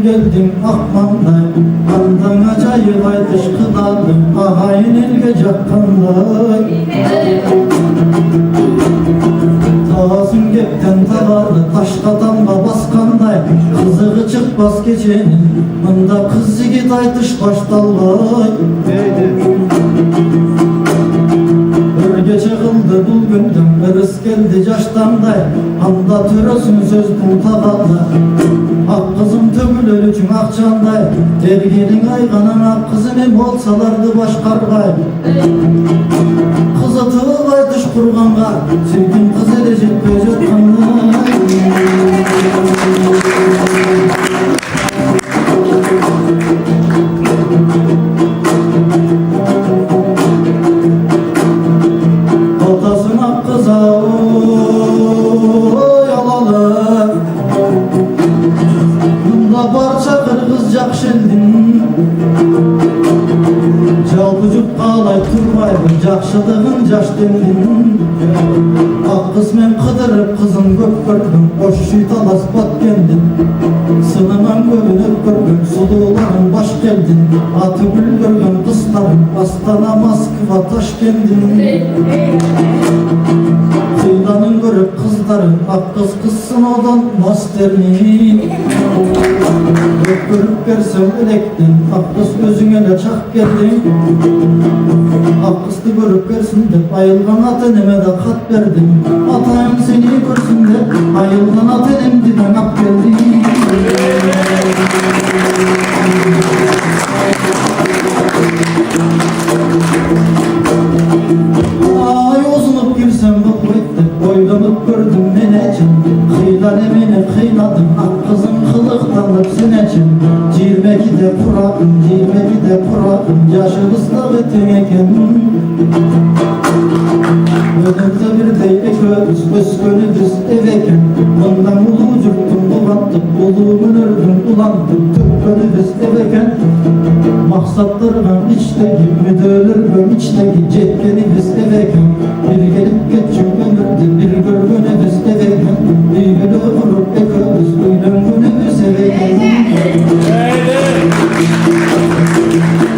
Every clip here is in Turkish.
geldim akmanday, andan acayip ay dışkıdadım, ahayın ilge cakkanday. Tağasın gökten tağardı, taşta damla baskanday, kızığı çıkmaz gecenin, bunda kız yigit ay dış baştallay. Gece kıldı bul gündüm, ırıs geldi caştanday, anda törösün sözdün tağada. Ak kızım tögül ölücün akçanday, derginin ayganan ak kızım olsalardı başkargay. Kızı tığılay dış kurganға, sevdim kız edecek böcek kanlı. Otasına kıza yalalı, bunda barça kırgızcak şeldin. Çalgıcık qalay turbaydın, jakşıdığın jaş dendin. Ak kız men kıdırıp kızın köp gördüm, boş şuytalas bat kendin. Sınıman görünüp gördüm, suluğların baş geldin. Atı gül görgün kızların, Astana, Moskva, Taşkendin. Kıylanın görüp kızların, ak kız kızsın odan masternin. Köp görüp versem elektin, ak kız gözüne de çak geldin. Ak kızdı görüp versin de, ayılgan ateneme de kat verdim. Atayım seni görsün de, ayılgan atenemdiden ak geldim. Ay ozunup girsem bu kuvvetli, boylanıp gördüm neneciğim. Kıylan emini kıyladım, ak kızım kılıklanıp seneciğim. Cirmeki de kuradım, cirmeki de kuradım, yaşımızda ötüyeken. Ödümde bir deylik öskönüdüz eveken. Ondan ulu cürttüm bulandım, uluğumun ördüm bulandım, tükkönüdüz eveken. Maksatlarına içteki, müdürlürüm içteki, cetkenidiz eveken. Bir gelip geçim ömürde, bir görgönüdüz eveken. Bir gülü vurup eködüz, uylöngönüdüz eveken.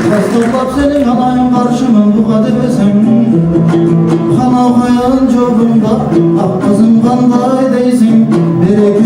Kastırlap senin anayın karşımın bu kadefesen. Kana hayalın cobunda, ak kızım kanday değilsin, bereket.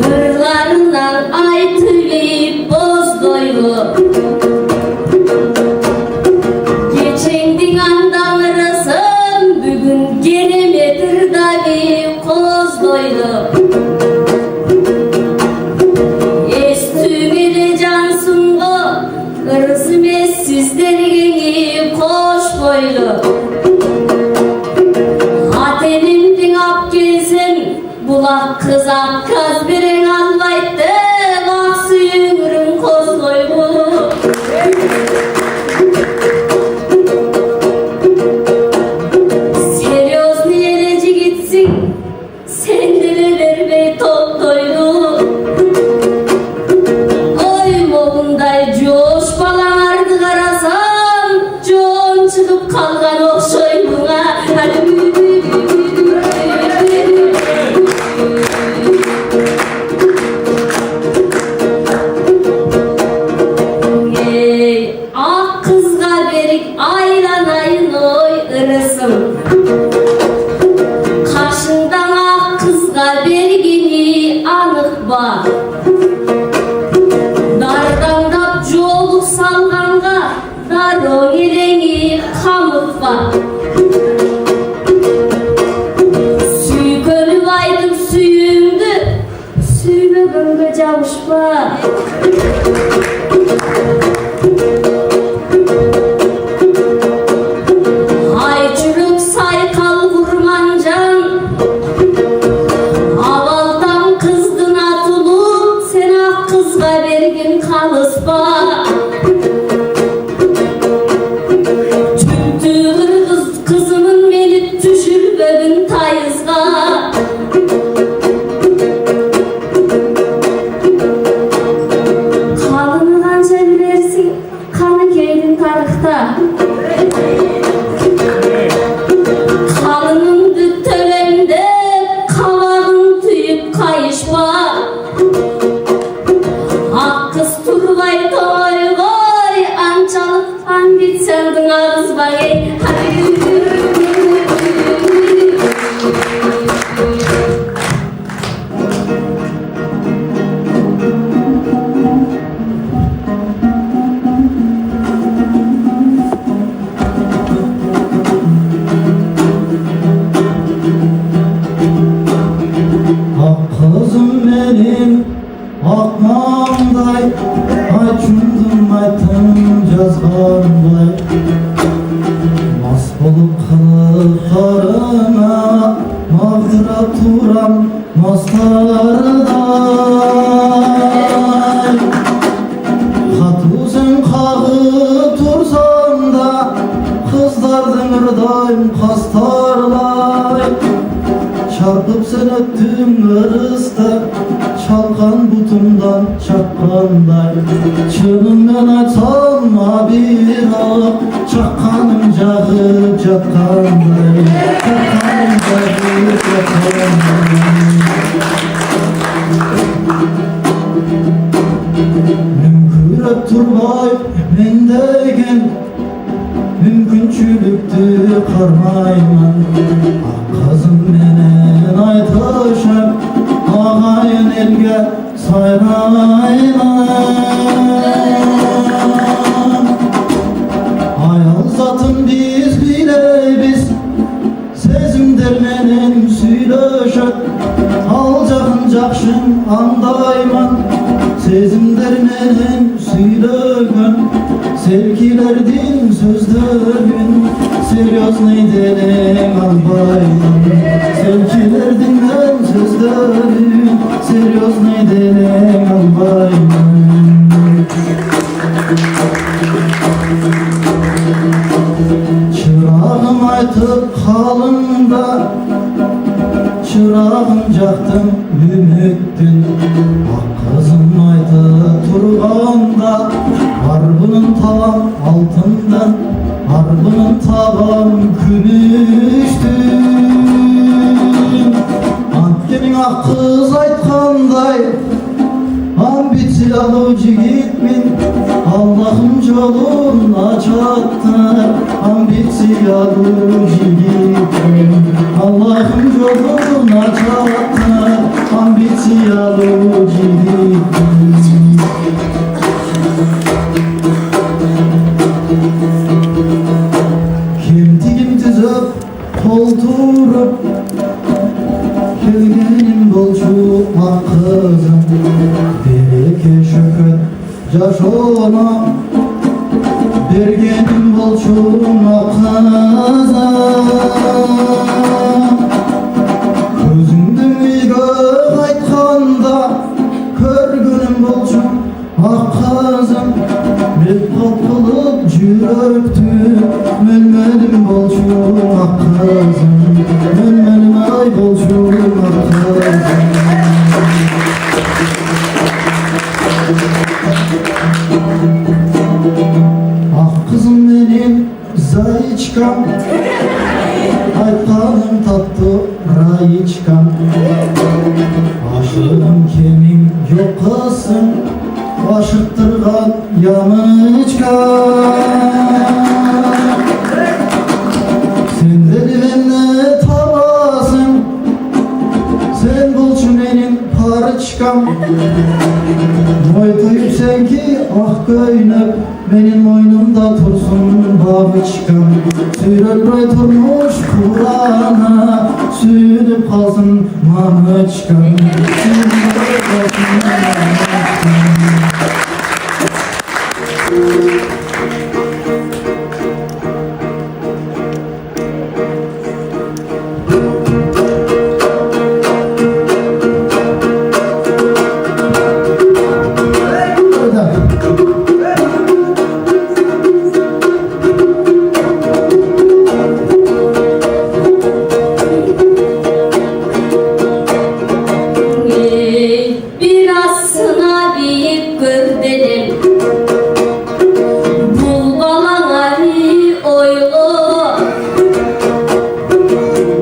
Hırlarından ay tüyü boz doylu, Ömrümge cavuşpa. Ay çürük saykal vurmancan, avaldan kızdın atılıp, sen ak kızga bergin kalıspa. Tüktüğür kızının melip düşür böbün tayızga. Kalını kanca bilersin, kanı keydin tarıkta. Kalının düttelerinde kavağın tüyüp kayışma. Ak kız turvay toy vay, ançalık an bitsendin ağız bay. Ak kızım benim akmamday, ay çundum aytım yazganday. Mas bolup kılıklarına mağdırap turam mastarday. Hatu sen kağıp tursan da kızlardın ırdayım kastarlay. Çarpıp sen öttüm ırısta, çalkan butumdan çakkanday. Çığımdan açalma bir ağ, çakkanım cahıp çakkanday. Çakkanım cahıp çakkanday. Mümkürep turbay mendegen, mümkünçülüktü karmayman. Ak kızım menen aytaşam, ağayın elge sayrayman. Ayal zatın biz bileybiz, sezim dermenin süylöşet. Alcağın cakşın andayman, sezim dermenin süylögön. Sevgilerdin sözlerin, seryoz neydelin albayman. Sevgilerdin sözlerin, seryoz neydelin albayman. Çırağım aytıp kalında, çırağım jaktın ümüttün. Ak kızım aytıp turganda, harbının tavam altından, harbının tavam gümüştün. Antkenin ak kız aytkanday, ambisiyalı jigitmin. Allah'ım jolun açattı, ambisiyalı jigitmin. Allah'ım jolun açattı, ambisiyalı jigitmin. Kemtigim tüzüp, kolturup, kelgenim bolçu ak kızım. Bereke şökött jaşona, bergenim bolçu ak kızım. Közüңdün uyga qaytkanda, körgünüm bolçu ak kızım. Mep kopulup jüröktü, mölmelim bolçu ak kızım. Mölmelim ay bolçu ak kızım. Ah kızım benim zayıçkam, aytkaным tatlı rayıçkam. Aşığım keming yok kızım, aşıktırgan yanıçkam. Sen de benimle tabasın, sen bolçu benim parıçkam. Moy koyup sen ki ah köynep benim moynumda tursun babı çıkan Sürelbey turmuş Kur'an'a sürüp kalsın mamı çıkan Sürelbey kalsın mamı çıkan. Biraz sınavı gördüm Bul balana oylu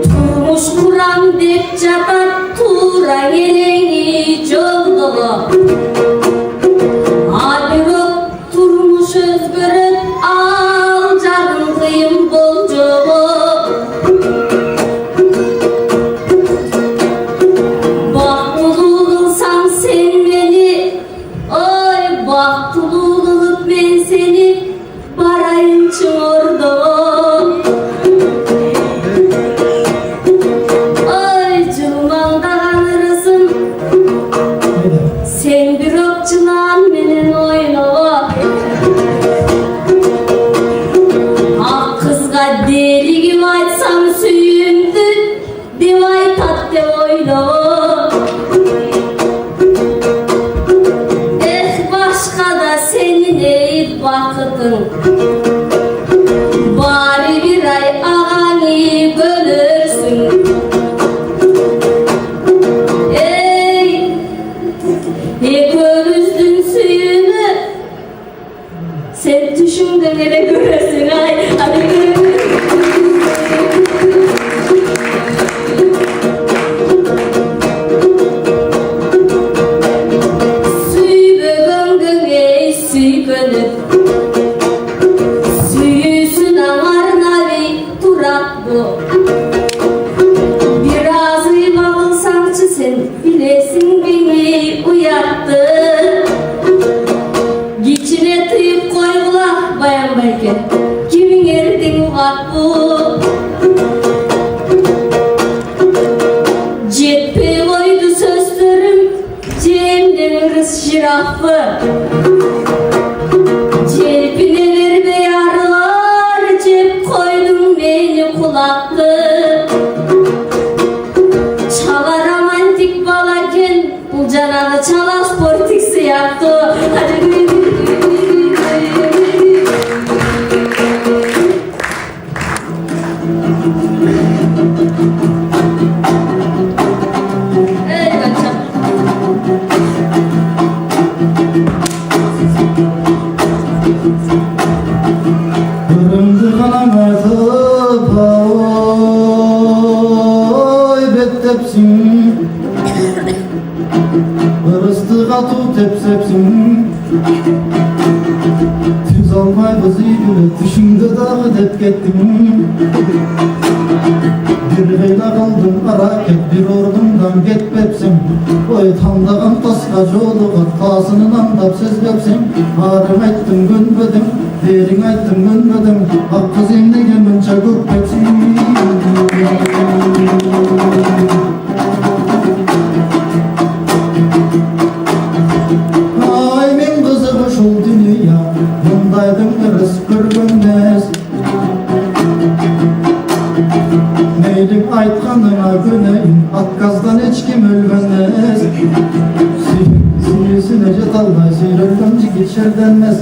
Turmuş kuram dep jatat Tura geleni jollu Abirop turmuş özgürüp Al jarın kıyım boljoğu Baktılılıp ben seni barayın çığırdı Ay cılmanda kanırısın Sen bir okçulan benim oyna Ah kızga deli gibi açsam süyümdü Divay tatte oyna Senin ey vakıtın Bari bir ay ağani görürsün Ey gözün suyunu Sen düşündün ele göresin ay Hadi görürsün Süyüsün ağarına bir durak bu Biraz iyi bağılsançı sen bilesin beni uyattı Geçine tıyıp koygular bayan bayken Kimin erdin uvak bu Cephe koydu sözlerim Cemden ırız şirafı Cepine ver be yarlar Cep koydum beni kulaklı Çalar romantik balarken Bu canalı çalar sportiksi yaptı Hadi Göründü kanamatıp oy bettepsin Irıstı katı tepsepsin Tüz almay kızı bile düşündü dağı dep kettim Bir gıyla kaldım araket bir ordumdan getpepsin Oy tandağın taskacı oluğat tasının andap sezbepsin Harım ettim gönmedim derin ettim gönmedim Ak kız imdi gemince gökpepsin Ay men kızı şul dünya Bundaydım ırıs görgönmez Meylim aytkanına göneyim Atgazdan hiç kim ölmez Sürüsüne cetallay Sürülgömcü geçer denmez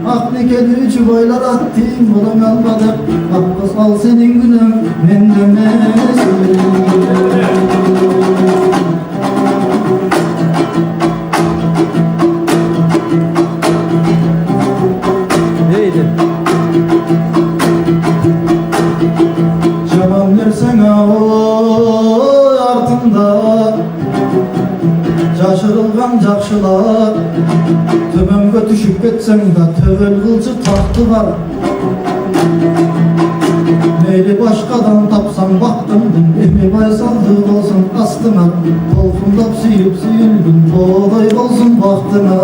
Aknikeli üçü boylar attım Bulun almadık Akbaz al senin günün Men demez Cevap versen oy артында Жашырылған жақшылар Төменге түшіп кетсең да төбел қылчы тақты бар Meyli başkadan tapsam baktımdım, emi baysaldık olsun astıma. Tolkundap suyup suyuldum, boğday olsun baktına.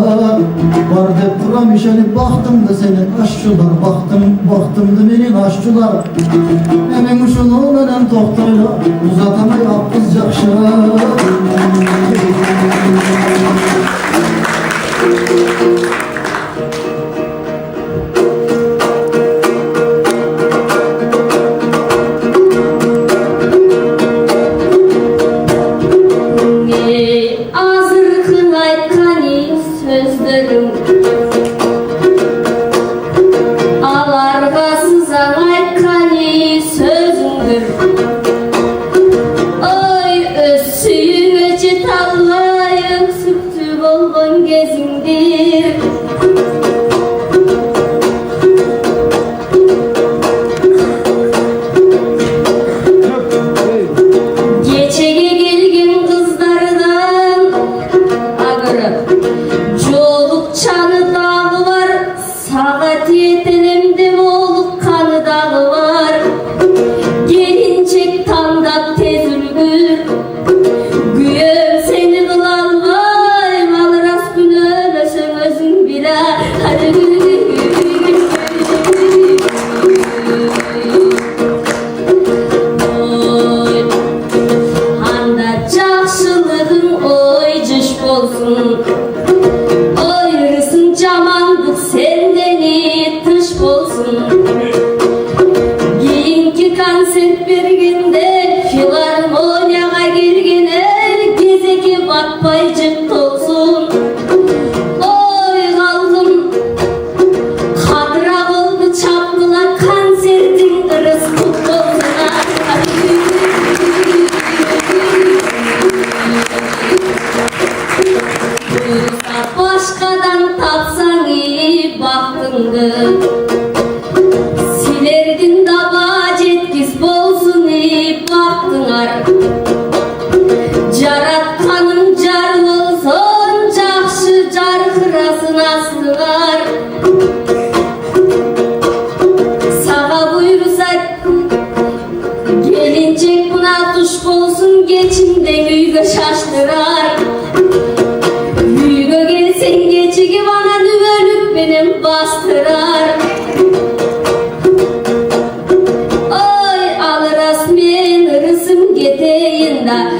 Var dep duram işenip baktım da senin aşçılar. Baktımdı menin aşçılar. Emin uşunu neden toktayla, uzatamay kız jakşı. Azırkın aytkani sözlerim alargasızan aytkani sözündür. Oy öz suyuňa jet allayıp süktü bolgon geziңdir. Geçege gelgen kızlardan agırı jolup çanı dağı var, sagat yetenemde olup kanı dağı var. Gelincek tandap tez ülgür, güyüm seni kılalmay, malıras gün ölösün özün bira. Hadi gül gül gül gül oy, handa jakşılığın oy jış bolsun. Oy hırsın jamandık sendeni tış bolsun. Keyinki konsert bergende filarmoniyaga kirgen el gezeke batpay jık tolsun. Oy kaldım kadra oldu çapkıla konsertin ırıs kutlusuna. Başkadan tapsan iyi baktındı, silerdin daba jetkiz bolsun iyi baktılar. Jaratkanın jar bolson jakşı jarkırasın astılar. Sağa buyursa gelincek buna tuş bolsun, geçinden üyge şaştırar. Üyge gelsen geçigi bana nüvelük benim bastırar. Oy alıras men ırısım geteyin da,